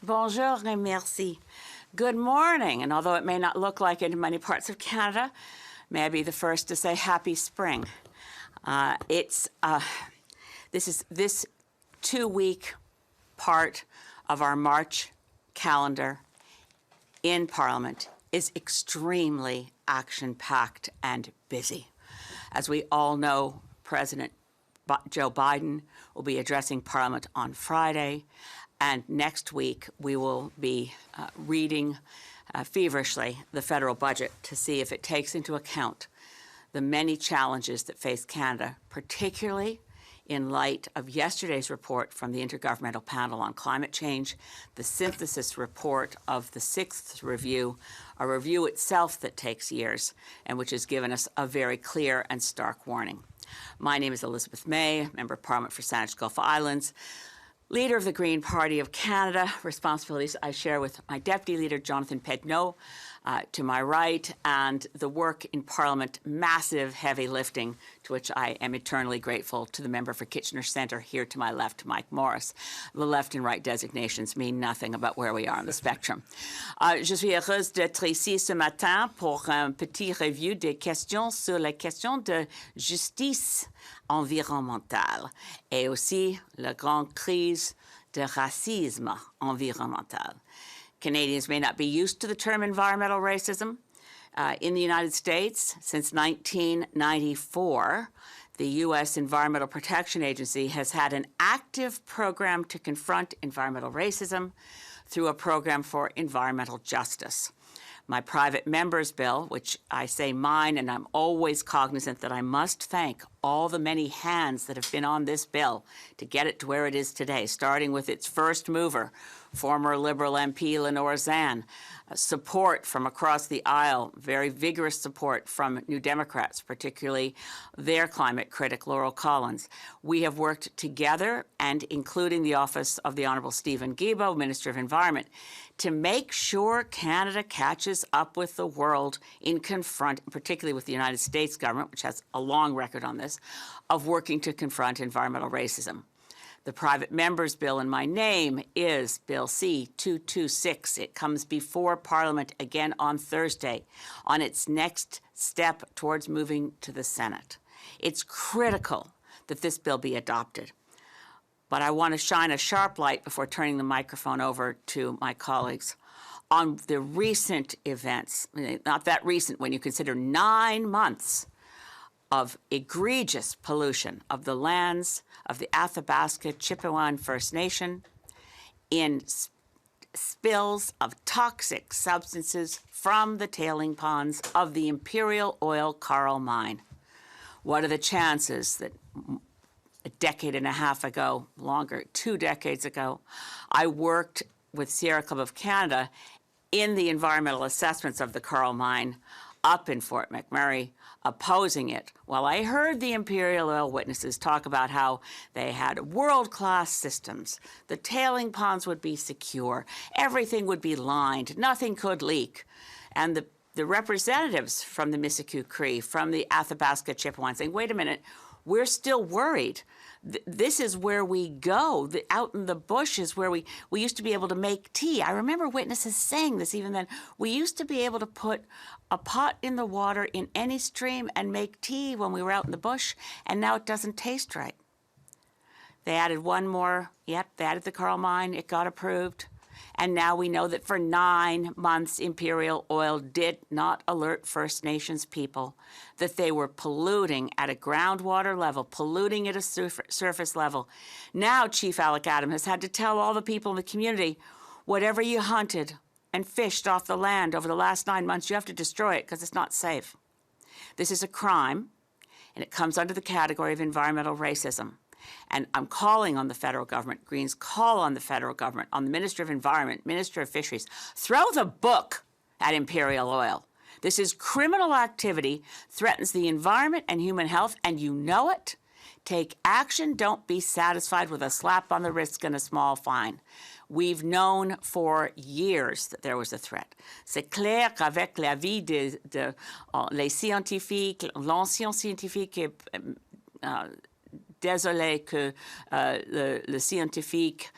Bonjour et merci. Good morning, and although it may not look like it in many parts of Canada, may I be the first to say happy spring. This 2-week part of our March calendar in Parliament is extremely action-packed and busy. As we all know, President Joe Biden will be addressing Parliament on Friday, and next week we will be reading feverishly the federal budget to see if it takes into account the many challenges that face Canada, particularly in light of yesterday's report from the Intergovernmental Panel on Climate Change, the synthesis report of the 6th review, a review itself that takes years and which has given us a very clear and stark warning. My name is Elizabeth May, Member of Parliament for Saanich Gulf Islands, leader of the Green Party of Canada. Responsibilities I share with my Deputy Leader, Jonathan Pedneault, to my right, and the work in Parliament, massive heavy lifting, to which I am eternally grateful to the member for Kitchener Centre here to my left, Mike Morrice. The left and right designations mean nothing about where we are on the spectrum. Je suis heureuse d'être ici ce matin pour un petit review des questions sur la question de justice environnementale et aussi la grande crise de racisme environnemental. Canadians may not be used to the term environmental racism. In the United States, since 1994, the U.S. Environmental Protection Agency has had an active program to confront environmental racism through a program for environmental justice. My private member's bill, which I say mine, and I'm always cognizant that I must thank all the many hands that have been on this bill to get it to where it is today, starting with its first mover, former Liberal MP Lenore Zann, support from across the aisle, very vigorous support from New Democrats, particularly their climate critic, Laurel Collins. We have worked together, and including the Office of the Honourable Stephen Guilbeault, Minister of Environment, to make sure Canada catches up with the world in particularly with the United States government, which has a long record on this, of working to confront environmental racism. The private member's bill in my name is Bill C-226. It comes before Parliament again on Thursday on its next step towards moving to the Senate. It's critical that this bill be adopted. But I want to shine a sharp light before turning the microphone over to my colleagues on the recent events, not that recent when you consider 9 months of egregious pollution of the lands of the Athabasca Chipewyan First Nation in spills of toxic substances from the tailing ponds of the Imperial Oil Coral Mine. What are the chances that a decade and a half ago, longer, 2 decades ago, I worked with Sierra Club of Canada in the environmental assessments of the Coral Mine up in Fort McMurray, opposing it, while I heard the Imperial Oil witnesses talk about how they had world-class systems. The tailing ponds would be secure, everything would be lined, nothing could leak. And the representatives from the Mississauga Cree, from the Athabasca Chipewyan, saying, wait a minute, we're still worried. This is where we go. Out in the bush is where we used to be able to make tea. I remember witnesses saying this even then. We used to be able to put a pot in the water in any stream and make tea when we were out in the bush, and now it doesn't taste right. They added one more. Yep, they added the Coral Mine. It got approved. And now we know that for 9 months, Imperial Oil did not alert First Nations people that they were polluting at a groundwater level, polluting at a surface level. Now Chief Alec Adam has had to tell all the people in the community, whatever you hunted and fished off the land over the last 9 months, you have to destroy it because it's not safe. This is a crime, and it comes under the category of environmental racism. And I'm calling on the federal government, Greens call on the federal government, on the Minister of Environment, Minister of Fisheries, throw the book at Imperial Oil. This is criminal activity, threatens the environment and human health, and you know it. Take action. Don't be satisfied with a slap on the wrist and a small fine. We've known for years that there was a threat. C'est clair qu'avec l'avis les scientifiques, l'ancien scientifique désolé que le scientifique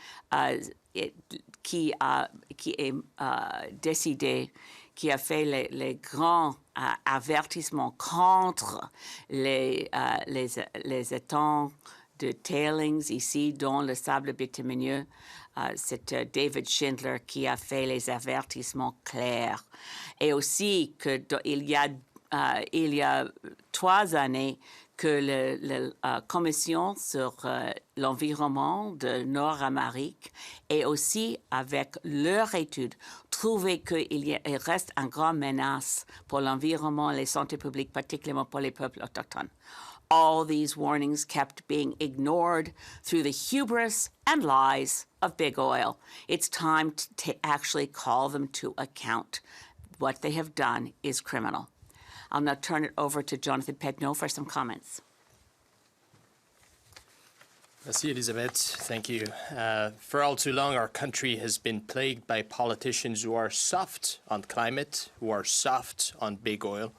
qui est décidé, qui a fait les grands avertissements contre les étangs de tailings ici dans le sable bitumineux. C'est David Schindler qui a fait les avertissements clairs. Et aussi qu'il y a 3 années que la Commission sur l'environnement de Nord-Amérique et aussi avec leur étude trouvé qu'il reste une grande menace pour l'environnement et la santé publique, particulièrement pour les peuples autochtones. All these warnings kept being ignored through the hubris and lies of big oil. It's time to actually call them to account. What they have done is criminal. I'll now turn it over to Jonathan Pedneault for some comments. Merci, Elizabeth. Thank you. For all too long, our country has been plagued by politicians who are soft on climate, who are soft on big oil.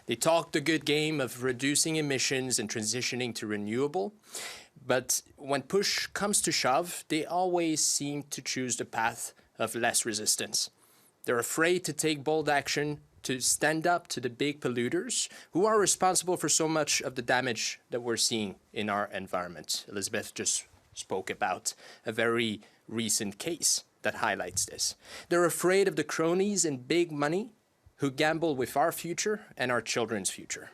They talk the good game of reducing emissions and transitioning to renewable. But when push comes to shove, they always seem to choose the path of less resistance. They're afraid to take bold action, to stand up to the big polluters who are responsible for so much of the damage that we're seeing in our environment. Elizabeth just spoke about a very recent case that highlights this. They're afraid of the cronies and big money who gamble with our future and our children's future.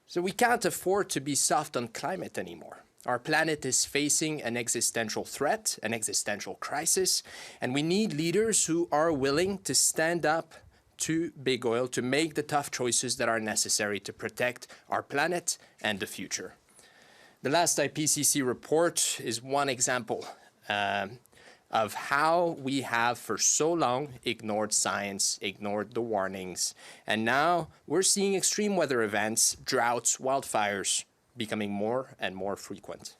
So we can't afford to be soft on climate anymore. Our planet is facing an existential threat, an existential crisis, and we need leaders who are willing to stand up to big oil to make the tough choices that are necessary to protect our planet and the future. The last IPCC report is one example of how we have for so long ignored science, ignored the warnings, and now we're seeing extreme weather events, droughts, wildfires becoming more and more frequent.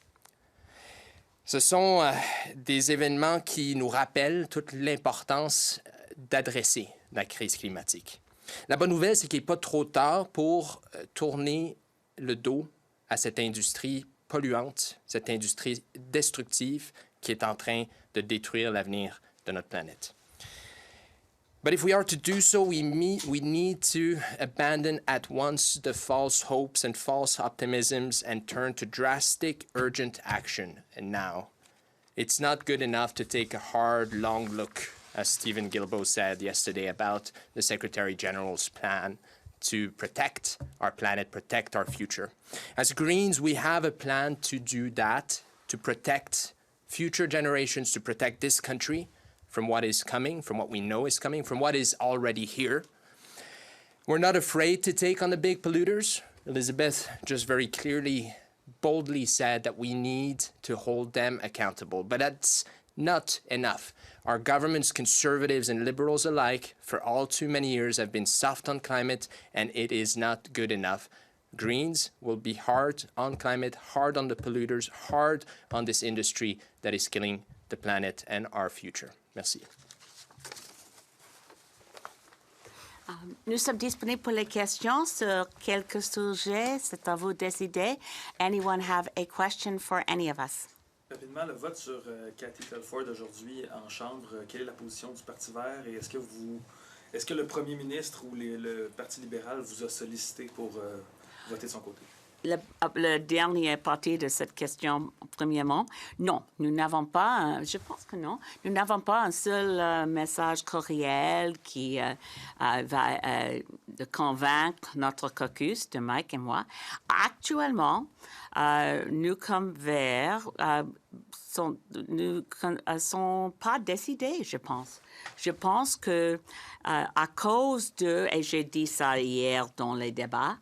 Ce sont des événements qui nous rappellent toute l'importance d'adresser la crise climatique. La bonne nouvelle, c'est qu'il n'est pas trop tard pour tourner le dos à cette industrie polluante, cette industrie destructive qui est en train de détruire l'avenir de notre planète. But if we are to do so, we need to abandon at once the false hopes and false optimisms and turn to drastic, urgent action. And now, it's not good enough to take a hard, long look, as Stephen Guilbeault said yesterday about the Secretary General's plan to protect our planet, protect our future. As Greens, we have a plan to do that, to protect future generations, to protect this country from what is coming, from what we know is coming, from what is already here. We're not afraid to take on the big polluters. Elizabeth just very clearly, boldly said that we need to hold them accountable, but that's not enough. Our governments, conservatives and liberals alike, for all too many years have been soft on climate, and it is not good enough. Greens will be hard on climate, hard on the polluters, hard on this industry that is killing the planet and our future. Merci. Nous sommes disponibles pour les questions sur quelques sujets. C'est à vous de décider. Anyone have a question for any of us? Rapidement, le vote sur Cathy Telford aujourd'hui en Chambre, quelle est la position du Parti vert et est-ce que le premier ministre ou le Parti libéral vous a sollicité pour voter de son côté? Le dernier partie de cette question, premièrement, non, nous n'avons pas, je pense que non, nous n'avons pas un seul message courriel qui va convaincre notre caucus de Mike et moi. Actuellement, nous comme Verts ne sont pas décidés, je pense. Je pense que à cause de, et j'ai dit ça hier dans les débats,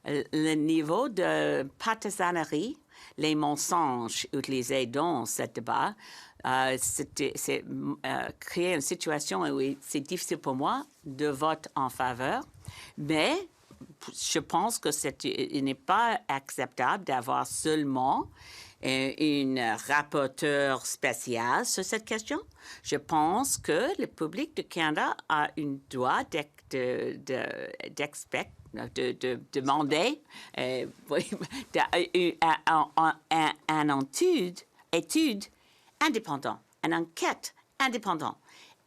le niveau de partisanerie, les mensonges utilisés dans ce débat, c'est créer une situation où c'est difficile pour moi de voter en faveur, mais je pense que il n'est pas acceptable d'avoir seulement une rapporteure spéciale sur cette question. Je pense que le public du Canada a un droit de demander une étude indépendante, une enquête indépendant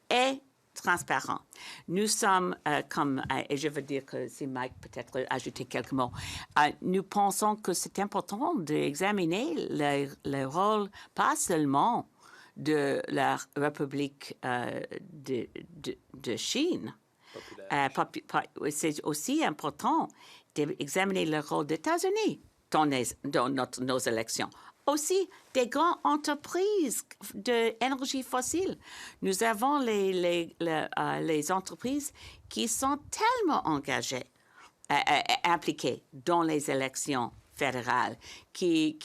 et transparent. Nous sommes, et je veux dire que si Mike peut-être ajouter quelques mots, nous pensons que c'est important d'examiner le rôle, pas seulement de la République de Chine. C'est aussi important d'examiner le rôle des États-Unis dans nos élections. Aussi, des grandes entreprises d'énergie fossile. Nous avons les entreprises qui sont tellement engagées, impliquées dans les élections fédérales, qui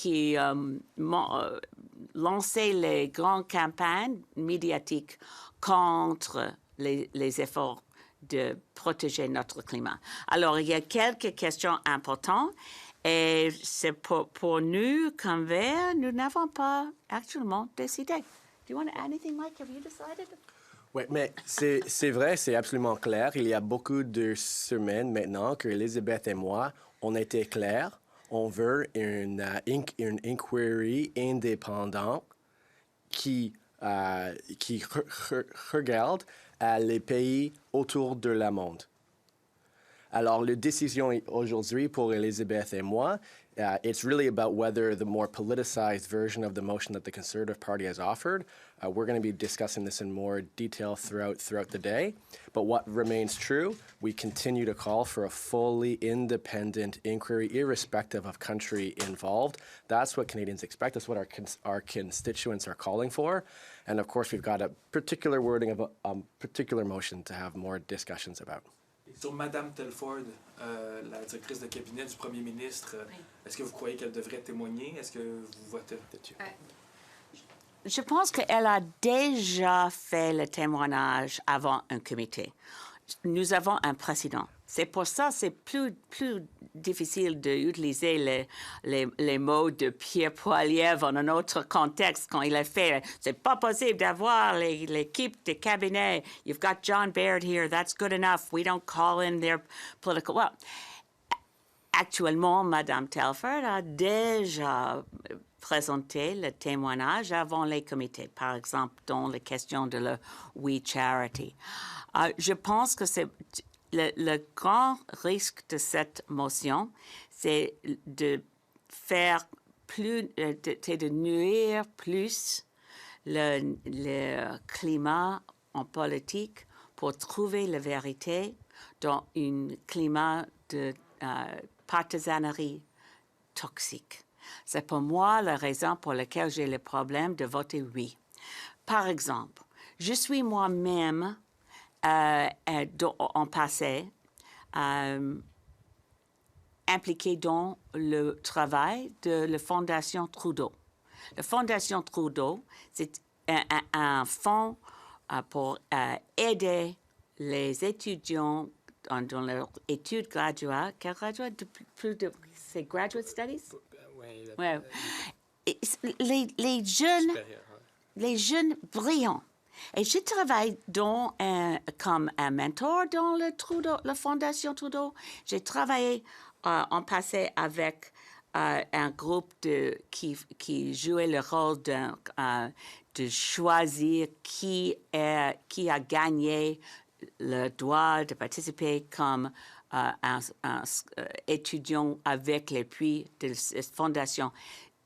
lançaient les grandes campagnes médiatiques contre les efforts de protéger notre climat. Alors, il y a quelques questions importantes. Et c'est pour nous, comme Verts, nous n'avons pas actuellement décidé. Do you want to add anything, Mike? Have you decided? Oui, mais c'est vrai, c'est absolument clair. Il y a beaucoup de semaines maintenant que Elizabeth et moi, on était clairs. On veut une inquiry indépendante qui regarde les pays autour de le monde. Alors, la décision aujourd'hui pour Elizabeth et moi, it's really about whether the more politicized version of the motion that the Conservative Party has offered. We're going to be discussing this in more detail throughout the day. But what remains true, we continue to call for a fully independent inquiry, irrespective of country involved. That's what Canadians expect. That's what our constituents are calling for. And of course, we've got a particular wording of a particular motion to have more discussions about. Sur Mme Telford, la directrice de cabinet du premier ministre, est-ce que vous croyez qu'elle devrait témoigner? Est-ce que vous votez là-dessus? Je pense qu'elle a déjà fait le témoignage avant un comité. Nous avons un président. C'est pour ça que c'est plus difficile d'utiliser les mots de Pierre Poilievre en un autre contexte quand il a fait. C'est pas possible d'avoir l'équipe de cabinet. You've got John Baird here. That's good enough. We don't call in their political. Well, actuellement, Mme Telford a déjà présenté le témoignage avant les comités, par exemple dans la question de la We Charity. Je pense que c'est le grand risque de cette motion, c'est de faire plus, de nuire plus le climat en politique pour trouver la vérité dans un climat de partisanerie toxique. C'est pour moi la raison pour laquelle j'ai le problème de voter oui. Par exemple, je suis moi-même en passé impliquée dans le travail de la Fondation Trudeau. La Fondation Trudeau, c'est un fonds pour aider les étudiants dans leur études graduates. Quel graduate de plus de... C'est graduate studies? Oui. Ouais. Les jeunes brillants. Et je travaille comme un mentor dans la Fondation Trudeau. J'ai travaillé en passé avec un groupe qui jouait le rôle de choisir qui a gagné le droit de participer comme un étudiant avec l'appui de cette fondation.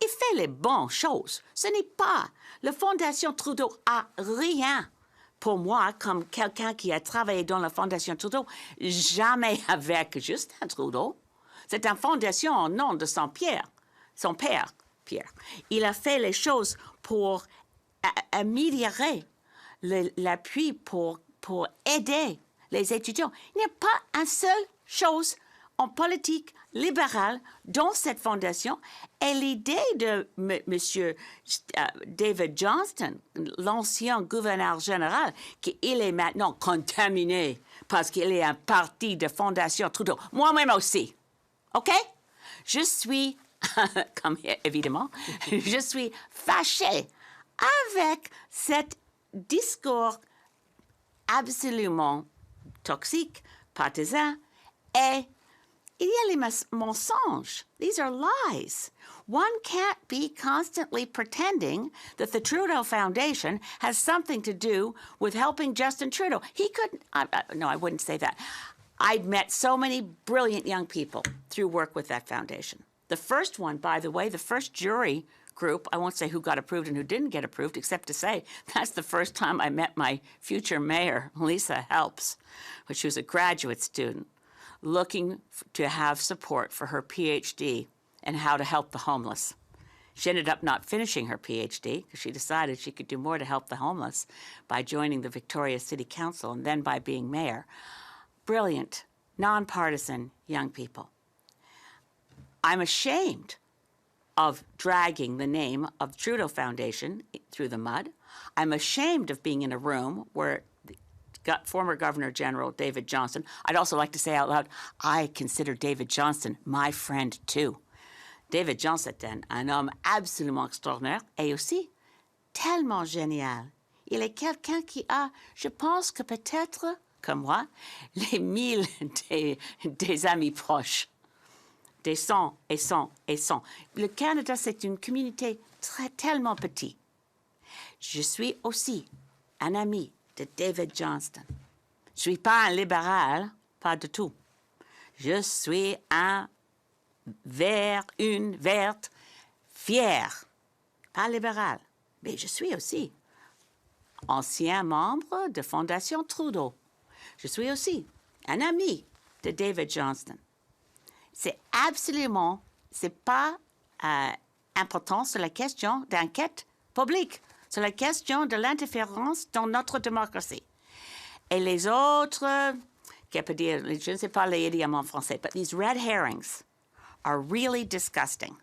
Il fait les bonnes choses. Ce n'est pas. La Fondation Trudeau a rien pour moi comme quelqu'un qui a travaillé dans la Fondation Trudeau, jamais avec Justin Trudeau. C'est une fondation en nom de son père, Pierre. Il a fait les choses pour améliorer l'appui pour aider les étudiants. Il n'y a pas une seule chose en politique libérale dans cette fondation. Et l'idée de M. David Johnston, l'ancien gouverneur général, qu'il est maintenant contaminé parce qu'il est un parti de Fondation Trudeau. Moi-même aussi. OK? Je suis, comme évidemment, je suis fâchée avec cet discours absolument toxique, partisan et Il y a les mensonges. These are lies. One can't be constantly pretending that the Trudeau Foundation has something to do with helping Justin Trudeau. He couldn't, no, I wouldn't say that. I'd met so many brilliant young people through work with that foundation. The first one, by the way, the first jury group, I won't say who got approved and who didn't get approved, except to say that's the first time I met my future mayor, Lisa Helps, when she was a graduate student, looking to have support for her PhD and how to help the homeless. She ended up not finishing her PhD because she decided she could do more to help the homeless by joining the Victoria City Council and then by being mayor. Brilliant, nonpartisan young people. I'm ashamed of dragging the name of the Trudeau Foundation through the mud. I'm ashamed of being in a room where former Governor General David Johnston, I'd also like to say out loud, I consider David Johnston my friend too. David Johnston était un homme absolument extraordinaire et aussi tellement génial. Il est quelqu'un qui a, je pense que peut-être, comme moi, les 1000 des amis proches. Des 100 et 100 et 100. Le Canada, c'est une communauté tellement petite. Je suis aussi un ami de David Johnston. Je suis pas un libéral, pas du tout. Je suis une verte fière, pas libérale. Mais je suis aussi ancien membre de Fondation Trudeau. Je suis aussi un ami de David Johnston. C'est absolument, c'est pas important sur la question d'enquête publique, sur la question de l'interférence dans notre démocratie. Et les autres, qui peut dire, je ne sais pas les idiomes en français, but these red herrings are really disgusting,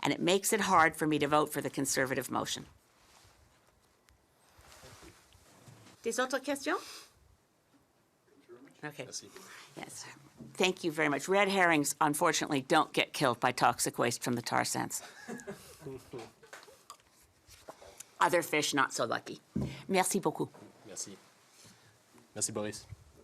and it makes it hard for me to vote for the Conservative motion. Des autres questions? Okay. Merci. Yes. Thank you very much. Red herrings, unfortunately, don't get killed by toxic waste from the tar sands. Other fish, not so lucky. Merci beaucoup. Merci. Merci, Boris.